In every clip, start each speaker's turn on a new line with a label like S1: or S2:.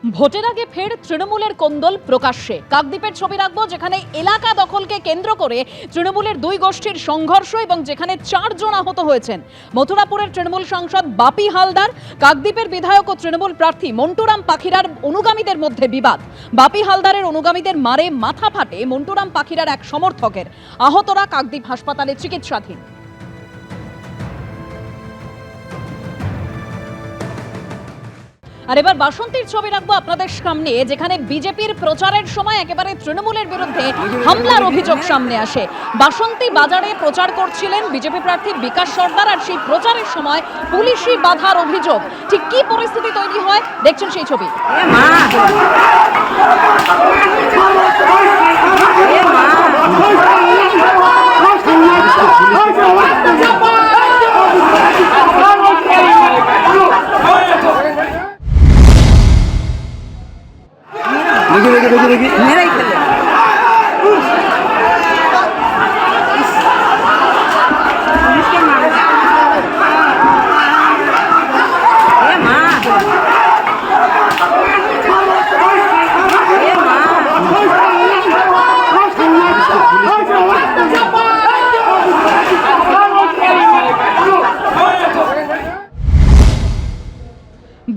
S1: ভোটের আগে ফের তৃণমূলের কোন্দল প্রকাশ্যে। কাকদ্বীপের ছবি রাখবো, যেখানে এলাকা দখলকে কেন্দ্র করে তৃণমূলের দুই গোষ্ঠীর সংঘর্ষ এবং যেখানে 4 জন আহত হয়েছেন। মথুরাপুরের তৃণমূল সাংসদ বাপি হালদার, কাকদ্বীপের বিধায়ক ও তৃণমূল প্রার্থী মন্টুরাম পাখিরার অনুগামীদের মধ্যে বিবাদ। বাপি হালদারের অনুগামীদের মারে মাথা ফাটে মন্টুরাম পাখিরার এক সমর্থকের। আহতরা কাকদ্বীপ হাসপাতালে চিকিৎসাধীন। আর এবার বাসন্তীর ছবি রাখবো আপনাদের সামনে, যেখানে বিজেপির প্রচারের সময় একেবারে তৃণমূলের বিরুদ্ধে হামলার অভিযোগ সামনে আসে। বাসন্তী বাজারে প্রচার করছিলেন বিজেপি প্রার্থী বিকাশ সর্দার, আর সেই প্রচারের সময় পুলিশি বাধার অভিযোগ। ঠিক কি পরিস্থিতি তৈরি হয় দেখছেন সেই ছবি।
S2: দেখি মেরাই ফেলে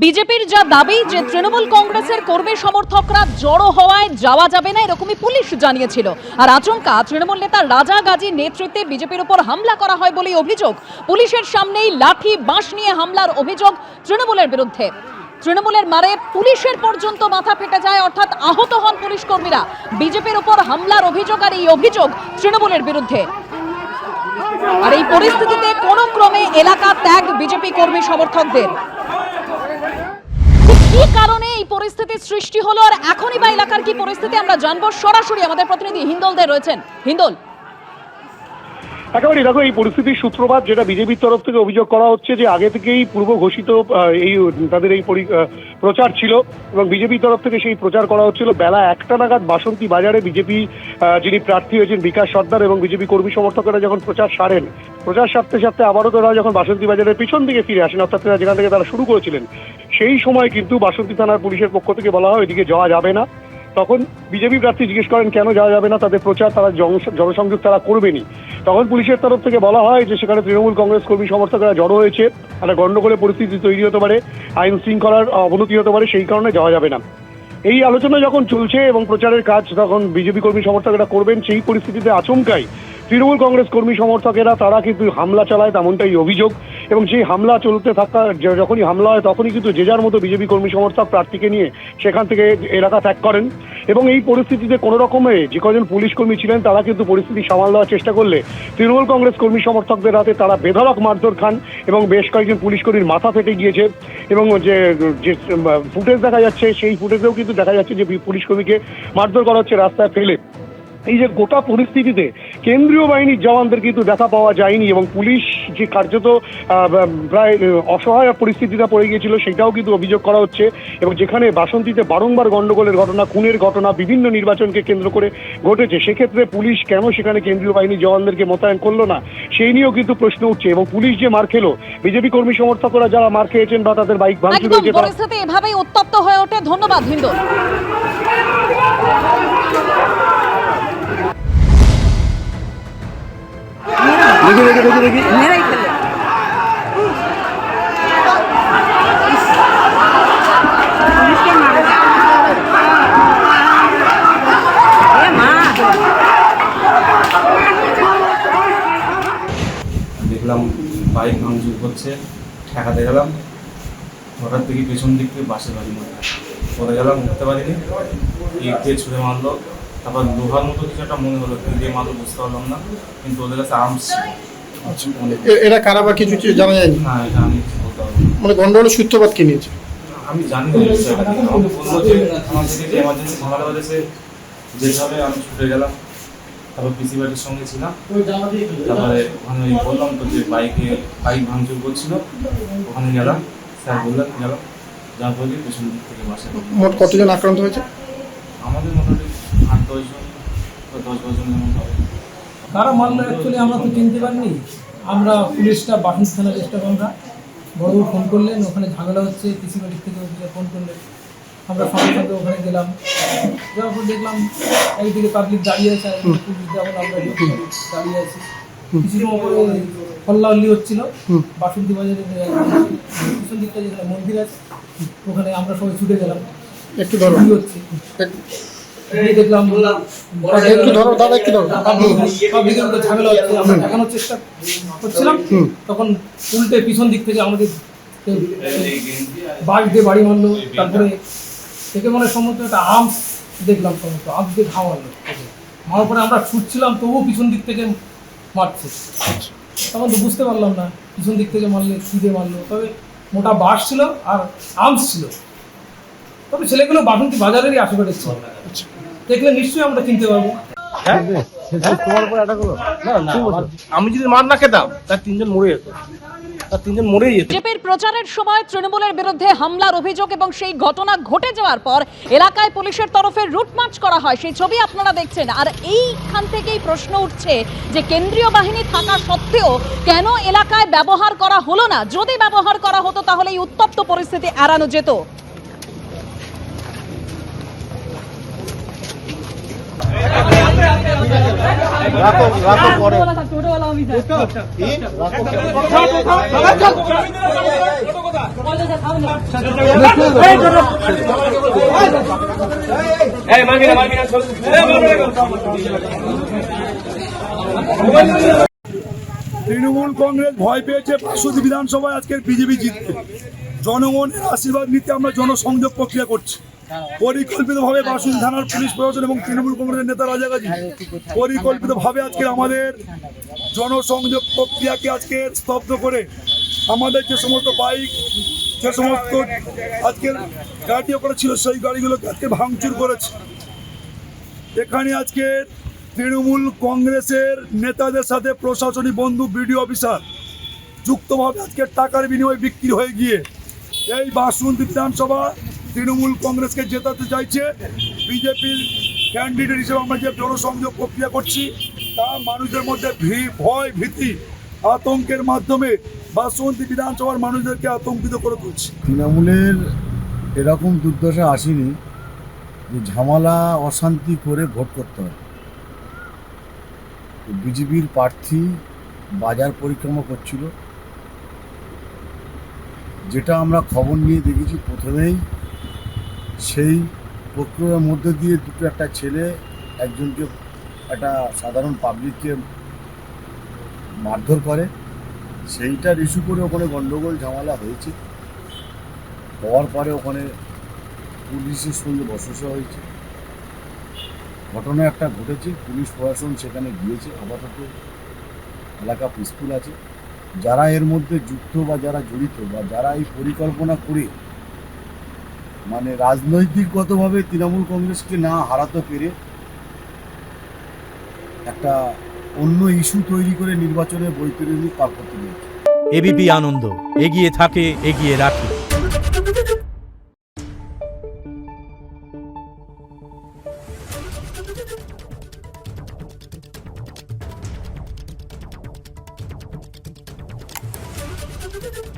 S1: বিজেপির যা দাবি যে তৃণমূল কংগ্রেসের কর্মী সমর্থকরা জড়ো হওয়ায় যাওয়া যাবে না, এরকমই পুলিশ জানিয়েছিল। আর আচমকা তৃণমূল নেতা রাজা গাজীর নেতৃত্বে বিজেপির উপর হামলা করা হয় বলেই অভিযোগ। পুলিশের সামনেই লাঠি বাঁশ নিয়ে হামলার অভিযোগ তৃণমূলের বিরুদ্ধে। তৃণমূলের মারে পুলিশের পর্যন্ত মাথা ফেটে যায়, অর্থাৎ আহত হন পুলিশ কর্মীরা। বিজেপির উপর হামলার অভিযোগ, আর এই অভিযোগ তৃণমূলের বিরুদ্ধে। আর এই পরিস্থিতিতে কোনো ক্রমে এলাকা ত্যাগ বিজেপি কর্মী সমর্থকদের। কি কারণে এই পরিস্থিতির সৃষ্টি হলো আর এখনই বা এলাকার কি পরিস্থিতি আমরা জানবো। সরাসরি আমাদের প্রতিনিধি হিন্দল দে রয়েছেন। হিন্দল,
S3: একেবারে দেখো, এই পরিস্থিতির সূত্রপাত যেটা বিজেপির তরফ থেকে অভিযোগ করা হচ্ছে যে আগে থেকেই পূর্ব ঘোষিত এই তাদের এই প্রচার ছিল এবং বিজেপির তরফ থেকে সেই প্রচার করা হচ্ছিল। বেলা 1টা নাগাদ বাসন্তী বাজারে বিজেপি যিনি প্রার্থী হয়েছেন বিকাশ সর্দার এবং বিজেপি কর্মী সমর্থকেরা যখন প্রচার সারেন, প্রচার সারতে সারতে আবারও তারা যখন বাসন্তী বাজারের পিছন দিকে ফিরে আসেন, অর্থাৎ যেখান থেকে তারা শুরু করেছিলেন, সেই সময় কিন্তু বাসন্তী থানার পুলিশের পক্ষ থেকে বলা হয় এদিকে যাওয়া যাবে না। তখন বিজেপি প্রার্থী জিজ্ঞেস করেন কেন যাওয়া যাবে না, তাদের প্রচার তারা জনসংযোগ তারা করবেনি। তখন পুলিশের তরফ থেকে বলা হয় যে সেখানে তৃণমূল কংগ্রেস কর্মী সমর্থকরা জড়ো হয়েছে, একটা গন্ডগোলের পরিস্থিতি তৈরি হতে পারে, আইন শৃঙ্খলার অবনতি হতে পারে, সেই কারণে যাওয়া যাবে না। এই আলোচনা যখন চলছে এবং প্রচারের কাজ তখন বিজেপি কর্মী সমর্থকেরা করবেন, সেই পরিস্থিতিতে আচমকাই তৃণমূল কংগ্রেস কর্মী সমর্থকেরা তারা কিন্তু হামলা চালায়, তেমনটাই অভিযোগ। এবং সেই হামলা চলতে থাকা যখনই হামলা হয় তখনই কিন্তু যে যার মতো বিজেপি কর্মী সমর্থক প্রার্থীকে নিয়ে সেখান থেকে এলাকা ত্যাগ করেন। এবং এই পরিস্থিতিতে কোনো রকমে যে কজন পুলিশ কর্মী ছিলেন তারা কিন্তু পরিস্থিতি সামাল দেওয়ার চেষ্টা করলে তৃণমূল কংগ্রেস কর্মী সমর্থকদের হাতে তারা বেধড়ক মারধর খান এবং বেশ কয়েকজন পুলিশ কর্মীর মাথা ফেটে গিয়েছে। এবং যে ফুটেজ দেখা যাচ্ছে সেই ফুটেজেও কিন্তু দেখা যাচ্ছে যে পুলিশ কর্মীকে মারধর করা হচ্ছে রাস্তায় ফেলে। এই যে গোটা পরিস্থিতিতে কেন্দ্রীয় বাহিনীর জওয়ানদের কিন্তু দেখা পাওয়া যায়নি এবং পুলিশ যে কার্যত প্রায় অসহায় পরিস্থিতিতে পড়ে গিয়েছিল সেটাও কিন্তু অভিযোগ করা হচ্ছে। এবং যেখানে বাসন্তীতে বারংবার গন্ডগোলের ঘটনা, খুনের ঘটনা বিভিন্ন নির্বাচনকে কেন্দ্র করে ঘটেছে, সেক্ষেত্রে পুলিশ কেন সেখানে কেন্দ্রীয় বাহিনীর জওয়ানদেরকে মোতায়েন করলো না সেই নিয়েও কিন্তু প্রশ্ন উঠছে। এবং পুলিশ যে মার খেলো, বিজেপি কর্মী সমর্থকরা যারা মার খেয়েছেন বা তাদের বাইক ভাঙচুর হয়েছে,
S1: পরিস্থিতি এভাবেই উত্তপ্ত হয়ে ওঠে। ধন্যবাদ হিন্দল।
S2: দেখি মেরাই ফেলে
S4: দেখলাম বাইক ভাঙচুর করছে, ঠেকাতে গেলাম, হঠাৎ থেকে পেছন দিক থেকে বাসের বাড়ি পড়ে গেলাম, উঠতে পারিনি, ইট দিয়ে ছুঁড়ে মারলো। তারপর লোহার মতো কিছু একটা মনে হলো, দিয়ে মারলো বুঝতে পারলাম না, কিন্তু ওদের কাছে আর্মস।
S5: এরা কারা বা কিছু জানা যায়নি?
S4: না, এটা আমি বলতে পারবো না।
S5: মানে গন্ডগোলের সূত্রপাত কি নিয়েছে
S4: আমি জানি না। আমাকে বললো যে আমার থেকে যে এমার্জেন্সি ঝামেলা হয়েছে, যেভাবে আমি ছুটে গেলাম। তারপর পিসি বাড়ির সঙ্গে ছিলাম, তারপরে ওখানে বললাম তো যে বাইক ভাঙচুর করছিল, ওখানে গেলাম, স্যার বললেন গেলাম, যার ফলে পেছন দিক থেকে বাসে।
S5: মোট কতজন আক্রান্ত হয়েছে?
S4: আমাদের মোটামুটি 8-10 জন, 10-12 জন এমন হবে।
S6: কারা মারলো অ্যাকচুয়ালি আমরা তো চিনতে পারিনি। আমরা পুলিশটা বাসন্তী থানার স্টাফ, আমরা বড়বাবু ফোন করলেন, ওখানে ঝামেলা হচ্ছে, পিসি বাড়ির থেকে ফোন করলেন, আমরা সঙ্গে সঙ্গে ওখানে গেলাম, যাওয়ার পর দেখলাম একদিকে পাবলিক দাঁড়িয়ে আছে, আর একদিকে পুলিশ যেমন আমরা দাঁড়িয়ে আছি। কিছু সময় পরে হল্লাহল্লি হচ্ছিল বাসন্তী বাজারের পিছন দিকটা যেখানে মন্দির আছে ওখানে আমরা সবাই ছুটে গেলাম।
S5: একটু ধরো,
S6: কি হচ্ছে গিয়ে দেখলাম
S5: একটু ধরো দাদা, একটু ধরো।
S6: পাবলিকের মধ্যে ঝামেলা হচ্ছে, আমরা দেখানোর চেষ্টা করছিলাম, তখন উল্টে পিছন দিক থেকে আমাদের বাস দিয়ে বাড়ি মারলো। তারপরে থেকে মানে সম্ভবত একটা আর্মস দেখলাম, সম্ভবত আর্মস দিয়ে ঘা মারলো। মারার পরে আমরা ছুটছিলাম, তবুও পিছন দিক থেকে মারছে। তখন তো বুঝতে পারলাম না পিছন দিক থেকে মারলে কী দিয়ে মারলো, তবে মোটা বাস ছিল আর আর্মস ছিল। তবে ছেলেগুলো বাসন্তী বাজারেরই আশেপাশে ছিল, দেখলে নিশ্চয়ই আমরা চিনতে পারবো।
S7: আমি যদি মার না খেতাম তার তিনজন মরে যেত, মরেই যেত।
S1: বিজেপির প্রচারের সময় তৃণমূলের বিরুদ্ধে হামলার অভিযোগ এবং সেই ঘটনা ঘটে যাওয়ার পর এলাকায় পুলিশের তরফে রুট মার্চ করা হয়, সেই ছবি আপনারা দেখছেন। আর এইখান থেকেই প্রশ্ন উঠছে যে কেন্দ্রীয় বাহিনী থাকা সত্ত্বেও কেন এলাকায় ব্যবহার করা হলো না? যদি ব্যবহার করা হতো তাহলে এই উত্তপ্ত পরিস্থিতি এড়ানো যেত।
S8: তৃণমূল কংগ্রেস ভয় পেয়েছে বাসন্তী বিধানসভায় আজকের বিজেপি জিতবে। জনগণের আশীর্বাদ নিতে আমরা জনসংযোগ প্রক্রিয়া করছি। পরিকল্পিতভাবে বাসন্তী থানার পুলিশ প্রশাসন এবং তৃণমূল কংগ্রেসের নেতা রাজাগাজী পরিকল্পিতভাবে আজকে আমাদের জনসংযোগ প্রক্রিয়াকে আজকে স্তব্ধ করে আমাদের যে সমস্ত বাইক, যে সমস্ত আজকের গাড়ি ওপরে ছিল সেই গাড়িগুলোকে আজকে ভাঙচুর করেছে। এখানে আজকে তৃণমূল কংগ্রেসের নেতাদের সাথে প্রশাসনিক বন্ধু বিডিও অফিসার যুক্তভাবে আজকে টাকার বিনিময়ে বিক্রি হয়ে গিয়ে এই বাসন্তী বিধানসভা তৃণমূল কংগ্রেসকে জেতাতে চাইছে। বিজেপির ক্যান্ডিডেট হিসেবে আমরা যে জনসংযোগ প্রক্রিয়া করছি তা মানুষের মধ্যে ভয়, ভীতি, আতঙ্কের মাধ্যমে বাসন্তী বিধানসভার মানুষদেরকে আতঙ্কিত করে তুলছে।
S9: তৃণমূলের এরকম দুর্দশা আসেনি যে ঝামেলা অশান্তি করে ভোট করতে হয়। বিজেপির প্রার্থী বাজার পরিক্রমা করছিল, যেটা আমরা খবর নিয়ে দেখেছি। প্রথমেই সেই প্রক্রিয়ার মধ্যে দিয়ে একটা ছেলে একজনকে, একটা সাধারণ পাবলিককে মারধর করে, সেইটার ইস্যু করে ওখানে গন্ডগোল ঝামেলা হয়েছে। হওয়ার পরে ওখানে পুলিশের সঙ্গে বচসা হয়েছে, ঘটনা একটা ঘটেছে। পুলিশ প্রশাসন সেখানে গিয়েছে, আপাতত এলাকা পিসফুল আছে। যারা এর মধ্যে যুক্ত বা যারা জড়িত বা যারা এই পরিকল্পনা করে মানে রাজনৈতিকগতভাবে তৃণমূল কংগ্রেসকে না হারাতে পেরে একটা অন্য ইস্যু তৈরি করে নির্বাচনের বৈতরণী পার করতে পেরেছে।
S10: এবিপি আনন্দ, এগিয়ে থাকে, এগিয়ে রাখে।
S8: Thank you.